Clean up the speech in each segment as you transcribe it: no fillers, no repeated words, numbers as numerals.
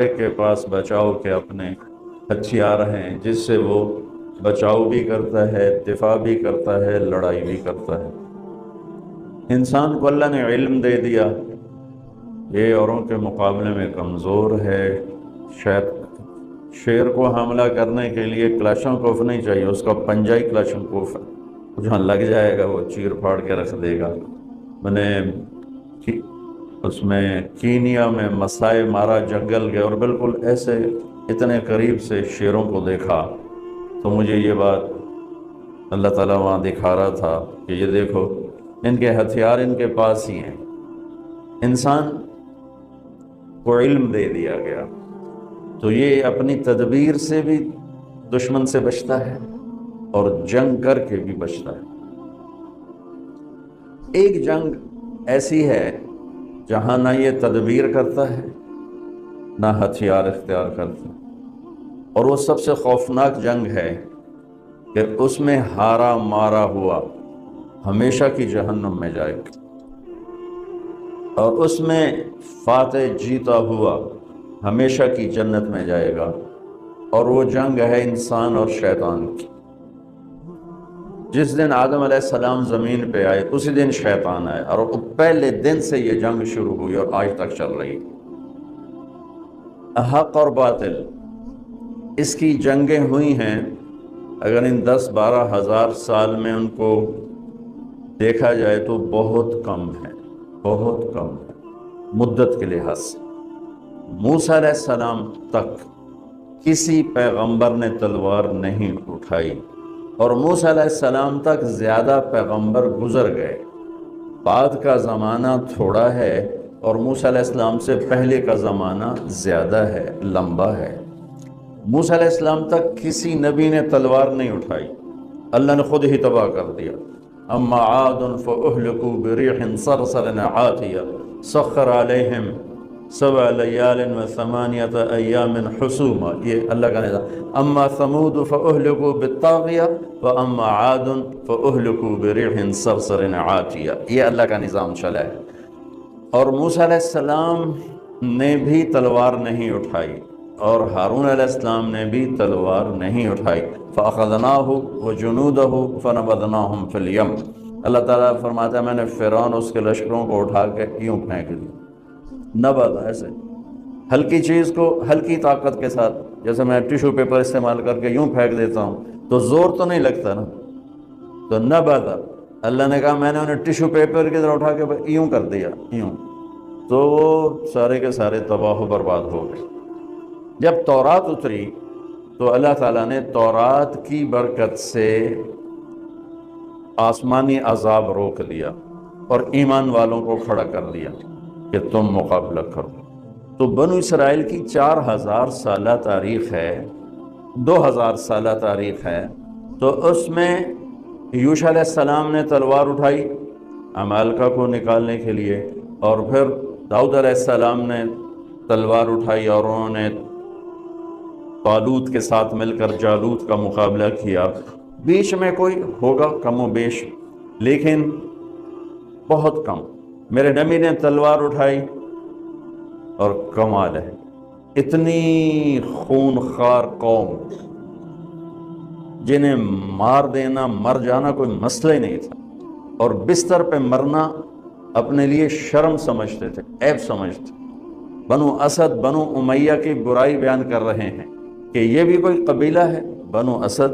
کے پاس بچاؤ کے اپنے ہتھیار ہیں جس سے وہ بچاؤ بھی کرتا ہے، دفاع بھی کرتا ہے، لڑائی بھی کرتا ہے۔ انسان کو اللہ نے علم دے دیا، یہ اوروں کے مقابلے میں کمزور ہے۔ شیر کو حملہ کرنے کے لیے کلاشنکوف نہیں چاہیے، اس کا پنجہ ہی کلاشنکوف ہے، جہاں لگ جائے گا وہ چیر پھاڑ کے رکھ دے گا۔ میں نے اس میں کینیا میں مسائے مارا جنگل گئے اور بالکل ایسے اتنے قریب سے شیروں کو دیکھا تو مجھے یہ بات اللہ تعالیٰ وہاں دکھا رہا تھا کہ یہ دیکھو ان کے ہتھیار ان کے پاس ہی ہیں۔ انسان کو علم دے دیا گیا تو یہ اپنی تدبیر سے بھی دشمن سے بچتا ہے اور جنگ کر کے بھی بچتا ہے۔ ایک جنگ ایسی ہے جہاں نہ یہ تدبیر کرتا ہے نہ ہتھیار اختیار کرتا ہے، اور وہ سب سے خوفناک جنگ ہے کہ اس میں ہارا مارا ہوا ہمیشہ کی جہنم میں جائے گا، اور اس میں فاتح جیتا ہوا ہمیشہ کی جنت میں جائے گا۔ اور وہ جنگ ہے انسان اور شیطان کی۔ جس دن آدم علیہ السلام زمین پہ آئے اسی دن شیطان آئے، اور پہلے دن سے یہ جنگ شروع ہوئی اور آج تک چل رہی۔ حق اور باطل اس کی جنگیں ہوئی ہیں، اگر ان 10-12 ہزار سال میں ان کو دیکھا جائے تو بہت کم ہے، بہت کم ہے مدت کے لحاظ سے۔ موسیٰ علیہ السلام تک کسی پیغمبر نے تلوار نہیں اٹھائی، اور موسیٰ علیہ السلام تک زیادہ پیغمبر گزر گئے۔ بعد کا زمانہ تھوڑا ہے اور موسیٰ علیہ السلام سے پہلے کا زمانہ زیادہ ہے، لمبا ہے۔ موسیٰ علیہ السلام تک کسی نبی نے تلوار نہیں اٹھائی، اللہ نے خود ہی تباہ کر دیا۔ اما عاد فاہلکوا بريح صرصر عاتیہ سخر علیہم 7 لیال و8 ایام حسوما، یہ اللہ کا نظام۔ اما ثمود فاہلکوا بالطاغیہ واما عاد فاہلکوا بريح صرصر عاتیہ، یہ اللہ کا نظام چلا ہے۔ اور موسیٰ علیہ السلام نے بھی تلوار نہیں اٹھائی، اور ہارون علیہ السلام نے بھی تلوار نہیں اٹھائی۔ فَأَخَذْنَاهُ وَجُنُودَهُ فَنَبَذْنَاهُمْ فِي الْيَمِّ، اللہ تعالیٰ فرماتا ہے میں نے فرعون اس کے لشکروں کو اٹھا کے یوں پھینک دیا۔ نبذ، ایسے ہلکی چیز کو ہلکی طاقت کے ساتھ، جیسے میں ٹیشو پیپر استعمال کر کے یوں پھینک دیتا ہوں تو زور تو نہیں لگتا نا، تو نبذ، اللہ نے کہا میں نے انہیں ٹیشو پیپر کی طرح اٹھا کے یوں کر دیا، یوں، تو سارے کے سارے تباہ و برباد ہو گئے۔ جب تورات اتری تو اللہ تعالیٰ نے تورات کی برکت سے آسمانی عذاب روک دیا اور ایمان والوں کو کھڑا کر دیا کہ تم مقابلہ کرو۔ تو بنو اسرائیل کی 4000 سالہ تاریخ ہے، 2000 سالہ تاریخ ہے، تو اس میں یوشع علیہ السلام نے تلوار اٹھائی عمالقہ کو نکالنے کے لیے، اور پھر داؤد علیہ السلام نے تلوار اٹھائی اور انہوں نے طالوت کے ساتھ مل کر جالوت کا مقابلہ کیا۔ بیچ میں کوئی ہوگا کم و بیش، لیکن بہت کم۔ میرے نبی نے تلوار اٹھائی اور کمال ہے، اتنی خون خوار قوم جنہیں مار دینا، مر جانا کوئی مسئلہ ہی نہیں تھا، اور بستر پہ مرنا اپنے لیے شرم سمجھتے تھے، عیب سمجھتے۔ بنو اسد، بنو امیہ کی برائی بیان کر رہے ہیں کہ یہ بھی کوئی قبیلہ ہے، بنو اسد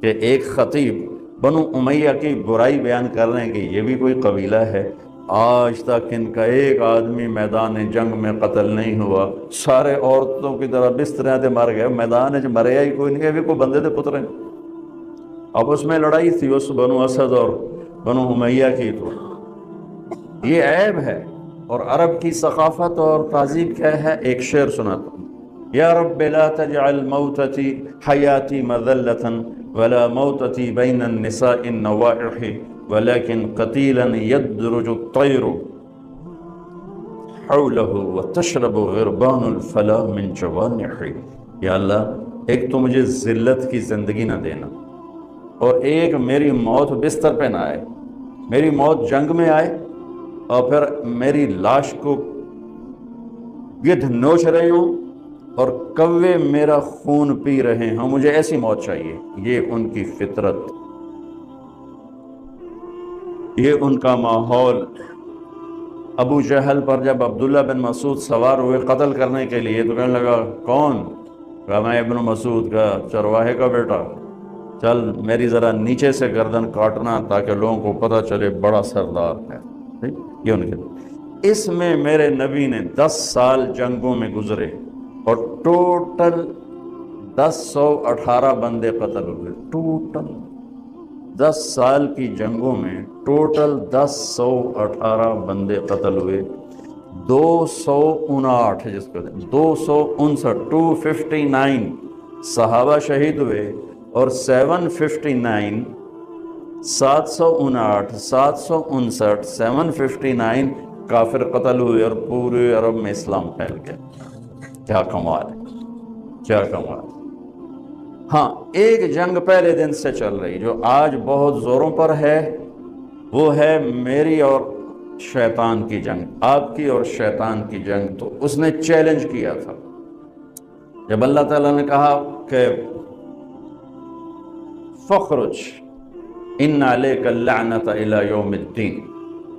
کے ایک خطیب بنو امیہ کی برائی بیان کر رہے ہیں کہ یہ بھی کوئی قبیلہ ہے۔ آج تک ان کا ایک آدمی میدان جنگ میں قتل نہیں ہوا، سارے عورتوں کی طرح بستریں تے مر گئے، میدان چ مریا ہی کوئی نہیں، یہ بھی کوئی بندے دے پتر ہیں۔ اب اس میں لڑائی تھی اس بنو اسد اور بنو امیہ کی، تو یہ عیب ہے۔ اور عرب کی ثقافت اور تہذیب کیا ہے، ایک شعر سناتا ہوں: یا رب لا تجعل موتتی حیاتی مذلة ولا موتتی بین النساء النوائح ولكن قتیلا یدرج الطیر حوله وتشرب غربان الفلا من جوانح۔ یا اللہ ایک تو مجھے ذلت کی زندگی نہ دینا، اور ایک میری موت بستر پہ نہ آئے، میری موت جنگ میں آئے اور پھر میری لاش کو گدھ نوچ رہے ہوں اور کوے میرا خون پی رہے ہیں، مجھے ایسی موت چاہیے۔ یہ ان کی فطرت، یہ ان کا ماحول۔ ابو جہل پر جب عبداللہ بن مسعود سوار ہوئے قتل کرنے کے لیے تو کہنے لگا کون؟ کہا میں ابن مسعود کا چرواہے کا بیٹا، چل میری ذرا نیچے سے گردن کاٹنا تاکہ لوگوں کو پتہ چلے بڑا سردار ہے۔ یہ ان کے، اس میں میرے نبی نے 10 سال جنگوں میں گزرے اور ٹوٹل 118 بندے قتل ہوئے۔ ٹوٹل 10 سال کی جنگوں میں ٹوٹل 118 بندے قتل ہوئے۔ 259 جس کو 259 259 صحابہ شہید ہوئے اور 759 759 759 759 کافر قتل ہوئے اور پورے عرب میں اسلام پھیل گیا۔ کیا کمال ہے، کیا کمال ہے۔ ہاں، ایک جنگ پہلے دن سے چل رہی جو آج بہت زوروں پر ہے، وہ ہے میری اور شیطان کی جنگ، آپ کی اور شیطان کی جنگ۔ تو اس نے چیلنج کیا تھا جب اللہ تعالیٰ نے کہا کہ فخرج ان علیک اللعنۃ الی یوم الدین،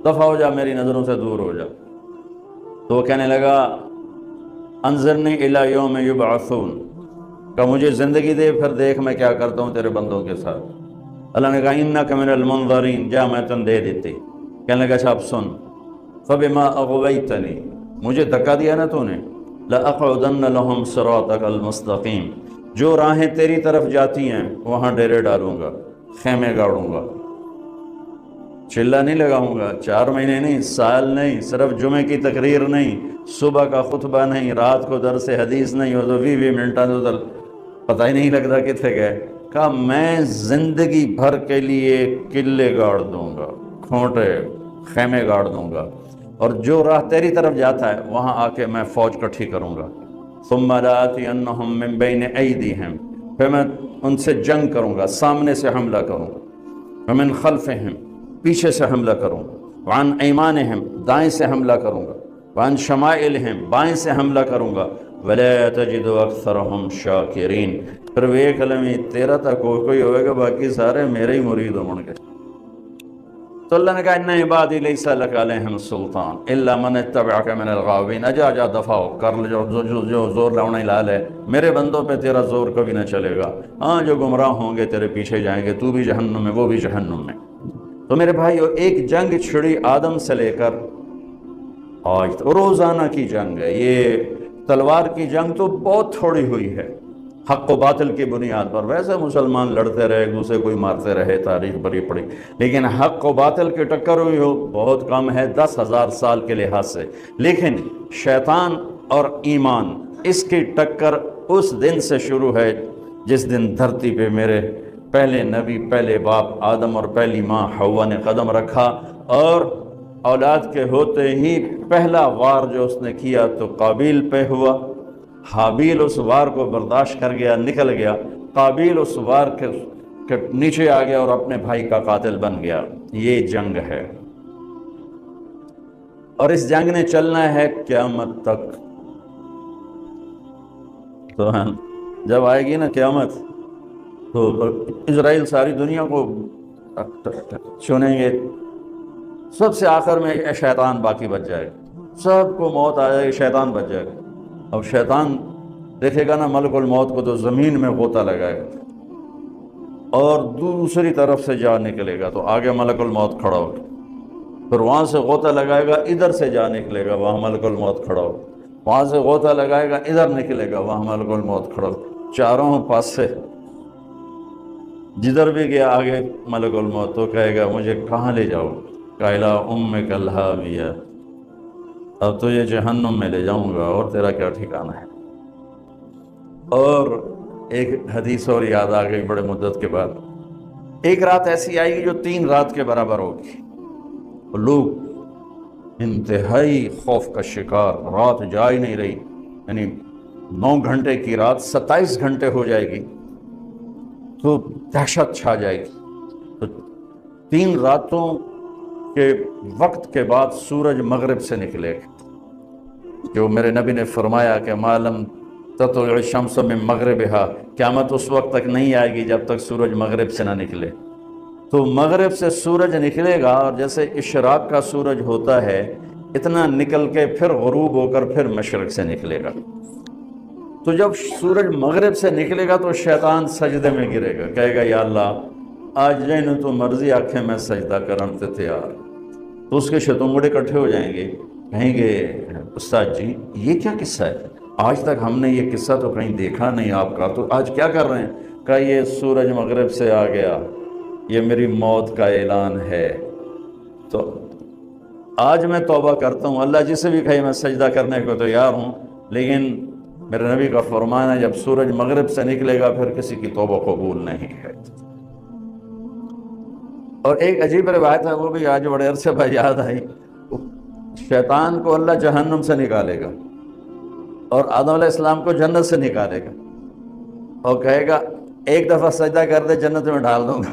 دفع ہو جا، میری نظروں سے دور ہو جا، تو وہ کہنے لگا انظرنی الی یوم یبعثون، کہ مجھے زندگی دے پھر دیکھ میں کیا کرتا ہوں تیرے بندوں کے ساتھ۔ اللہ نے کہا انک من المنظرین، جا میں تن دے دیتی۔ کہنے لگا اچھا اب سن، فبما اغویتنی، مجھے دھکا دیا نا تو نے، لأقعدن لهم صراطک المستقیم، جو راہیں تیری طرف جاتی ہیں وہاں ڈیرے ڈالوں گا، خیمے گاڑوں گا، چلہ نہیں لگاؤں گا، 4 مہینے نہیں، سال نہیں، صرف جمعے کی تقریر نہیں، صبح کا خطبہ نہیں، رات کو درس حدیث نہیں، ہو تو 20 منٹاں تو پتہ ہی نہیں لگتا کتنے گئے۔ کہا میں زندگی بھر کے لیے قلعے گاڑ دوں گا، کھوٹے خیمے گاڑ دوں گا، اور جو راہ تیری طرف جاتا ہے وہاں آ کے میں فوج کٹھی کروں گا۔ ثم لآتینہم من بین ایدیہم، پھر میں ان سے جنگ کروں گا، سامنے سے حملہ کروں گا، ومن خلفہم، پیچھے سے حملہ کروں گا، وعن ایمانہم، دائیں سے حملہ کروں گا، وعن شمائلہم، بائیں سے حملہ کروں گا، وَلَا تَجِدُ أَكْثَرَهُمْ شَاكِرِينَ، پھر وہ ایک علمی تیرا تک کوئی ہوئے گا، باقی سارے میرے ہی مرید ہوں گے۔ تو اللہ نے کہا اِنَّ عِبَادِي لَيْسَ لَكَ عَلَيْهِمْ سُلْطَانٌ إِلَّا مَنِ اتَّبَعَكَ مِنَ الْغَاوِينَ، اجا دفع ہو کر لے، جو زور لاؤنا لال ہے، میرے بندوں پہ تیرا زور کبھی نہ چلے گا۔ ہاں جو گمراہ ہوں گے تیرے پیچھے جائیں گے، تو بھی جہنم میں، وہ بھی جہنم میں۔ تو میرے بھائیو، ایک جنگ چھڑی آدم سے لے کر آج تو روزانہ کی جنگ ہے۔ یہ تلوار کی جنگ تو بہت تھوڑی ہوئی ہے حق و باطل کی بنیاد پر، ویسے مسلمان لڑتے رہے، ایک دوسرے کوئی مارتے رہے، تاریخ بری پڑی، لیکن حق و باطل کی ٹکر ہوئی ہو بہت کم ہے 10,000 سال کے لحاظ سے۔ لیکن شیطان اور ایمان، اس کی ٹکر اس دن سے شروع ہے جس دن دھرتی پہ میرے پہلے نبی، پہلے باپ آدم اور پہلی ماں حوا نے قدم رکھا، اور اولاد کے ہوتے ہی پہلا وار جو اس نے کیا تو قابیل پہ ہوا۔ حابیل اس وار کو برداشت کر گیا، نکل گیا، قابیل اس وار کے نیچے آ گیا اور اپنے بھائی کا قاتل بن گیا۔ یہ جنگ ہے، اور اس جنگ نے چلنا ہے قیامت تک۔ تو جب آئے گی نا قیامت تو اسرائیل ساری دنیا کو چنیں گے، سب سے آخر میں شیطان باقی بچ جائے گا، سب کو موت آ جائے گی، شیطان بچ جائے گا۔ اب شیطان دیکھے گا نا ملک الموت کو تو زمین میں غوطہ لگائے گا اور دوسری طرف سے جا نکلے گا، تو آگے ملک الموت کھڑا ہوگا، پھر وہاں سے غوطہ لگائے گا، ادھر سے جا نکلے گا، وہاں ملک الموت کھڑا ہوگا، وہاں سے غوطہ لگائے گا، ادھر نکلے گا، وہاں ملک الموت کھڑا ہوگا، چاروں پاس سے جدھر بھی گیا آگے ملک الموت تو کہے گا مجھے کہاں لے جاؤ؟ قائلہ امک الہاویہ، اب تو یہ جہنم میں لے جاؤں گا اور تیرا کیا ٹھکانہ ہے۔ اور ایک حدیث اور یاد آ گئی بڑے مدت کے بعد، ایک رات ایسی آئے گی جو 3 رات کے برابر ہوگی، لوگ انتہائی خوف کا شکار، رات جا ہی نہیں رہی، یعنی 9 گھنٹے کی رات 27 گھنٹے ہو جائے گی تو دہشت چھا جائے گی۔ تو 3 راتوں کے وقت کے بعد سورج مغرب سے نکلے گا، جو میرے نبی نے فرمایا کہ معلوم تطلع الشمس من مغربها، قیامت اس وقت تک نہیں آئے گی جب تک سورج مغرب سے نہ نکلے۔ تو مغرب سے سورج نکلے گا، اور جیسے اشراق کا سورج ہوتا ہے اتنا نکل کے پھر غروب ہو کر پھر مشرق سے نکلے گا۔ تو جب سورج مغرب سے نکلے گا تو شیطان سجدے میں گرے گا، کہے گا یا اللہ آج جائیں تو مرضی آنکھیں میں سجدہ کرن تے تیار۔ تو اس کے شتنگڑے اکٹھے ہو جائیں گے، کہیں گے استاد جی یہ کیا قصہ ہے، آج تک ہم نے یہ قصہ تو کہیں دیکھا نہیں آپ کا، تو آج کیا کر رہے ہیں؟ کہا یہ سورج مغرب سے آ گیا، یہ میری موت کا اعلان ہے۔ تو آج میں توبہ کرتا ہوں، اللہ جسے بھی کہے میں سجدہ کرنے کو تیار ہوں، لیکن میرے نبی کا فرمان ہے جب سورج مغرب سے نکلے گا پھر کسی کی توبہ قبول نہیں ہے۔ اور ایک عجیب روایت ہے، وہ بھی آج بڑے عرصے بعد یاد آئی، شیطان کو اللہ جہنم سے نکالے گا اور آدم علیہ السلام کو جنت سے نکالے گا اور کہے گا ایک دفعہ سجدہ کر دے جنت میں ڈال دوں گا،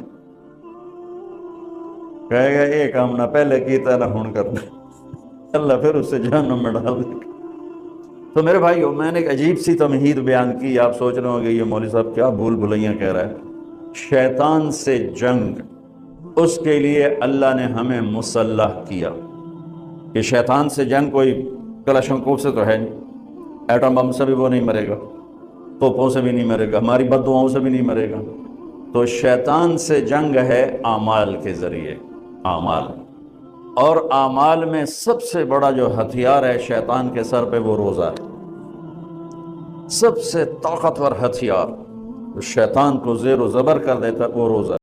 کہے گا ایک کام نہ پہلے کیتا نہ ہون کرنا، اللہ پھر اسے جہنم میں ڈال دے گا۔ تو میرے بھائیو میں نے ایک عجیب سی تمہید بیان کی، آپ سوچ رہے ہوں گے یہ مولوی صاحب کیا بھول بھلیاں کہہ رہا ہے۔ شیطان سے جنگ، اس کے لیے اللہ نے ہمیں مسلح کیا کہ شیطان سے جنگ کوئی کلاشنکوف سے تو ہے نہیں، ایٹم بم سے بھی وہ نہیں مرے گا، توپوں سے بھی نہیں مرے گا، ہماری بد دعاؤں سے بھی نہیں مرے گا۔ تو شیطان سے جنگ ہے اعمال کے ذریعے، اعمال، اور اعمال میں سب سے بڑا جو ہتھیار ہے شیطان کے سر پہ وہ روزہ ہے، سب سے طاقتور ہتھیار شیطان کو زیر و زبر کر دیتا ہے وہ روزہ ہے۔